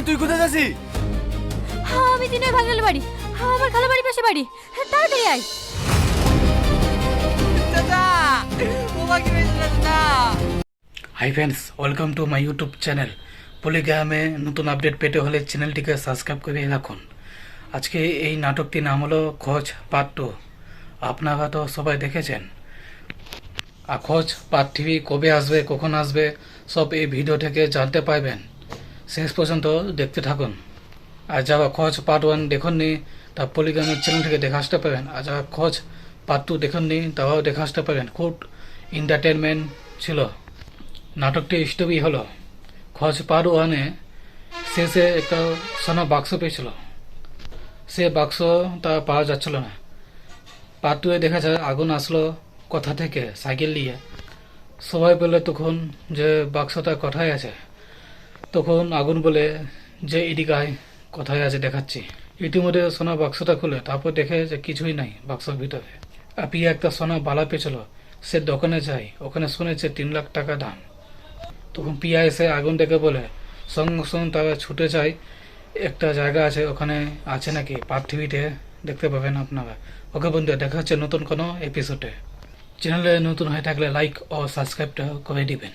তুই কোথায় যাচ্ছিস? হ্যাঁ আমি দিনের ভাঙাল বাড়ি, হ্যাঁ আমার খালা বাড়ি পাশে বাড়ি, তাড়াতাড়ি আয়। চাচা ওমাকে বেঁচে না। Hi friends, welcome to my YouTube channel পলিগ্রামে। নতুন আপডেট পেতে হলে চ্যানেলটিকে সাবস্ক্রাইব করে রাখুন। আজকে এই নাটকটির নাম হলো খোঁজ পার্ট 2। আপনারা তো সবাই দেখেছেন। আর খোঁজ পার্ট 3 কবে আসবে, কখন আসবে, সব এই ভিডিও থেকে জানতে পারবেন। শেষ পর্যন্ত দেখতে থাকুন। আর যারা খোঁজ পার্ট 1 দেখুননি তা পলিগ্রামের চ্যানেল থেকে দেখে আসতে পারেন। আর যারা খোঁজ পার্ট 2 দেখুননি তারাও দেখে আসতে পারেন। খুব এন্টারটেনমেন্ট ছিল। নাটকটি স্টোরি হলো খোঁজ পার্ট 1-এ শেষে একটা সোনা বাক্স পেয়েছিল। সে বাক্স তা পাওয়া যাচ্ছিল না। পার্ট 2-এ দেখা যায় আগুন আসলো কোথা থেকে, সাইকেল নিয়ে। সবাই বলে তখন যে বাক্সটা কোথায় আছে। তখন আগুন বলে যে এদিকায় কোথায় আছে দেখাচ্ছি। ইতিমধ্যে সোনা বাক্সটা খুলে তারপর দেখে যে কিছুই নাই বাক্সের ভিতরে। আর পিয়া একটা সোনা বালা পেয়েছিল। সে দোকানে যায়, ওখানে শুনেছে 3 লাখ টাকা দাম। তখন পিয়া এসে আগুন দেখে বলে সঙ্গে সঙ্গে তারা ছুটে যায়। একটা জায়গা আছে, ওখানে আছে নাকি পার্ট 3-তে দেখতে পাবেন আপনারা। ওকে বন্ধু, দেখা হচ্ছে নতুন কোনো এপিসোডে। চ্যানেলে নতুন হয়ে থাকলে লাইক ও সাবস্ক্রাইবটা করে দিবেন।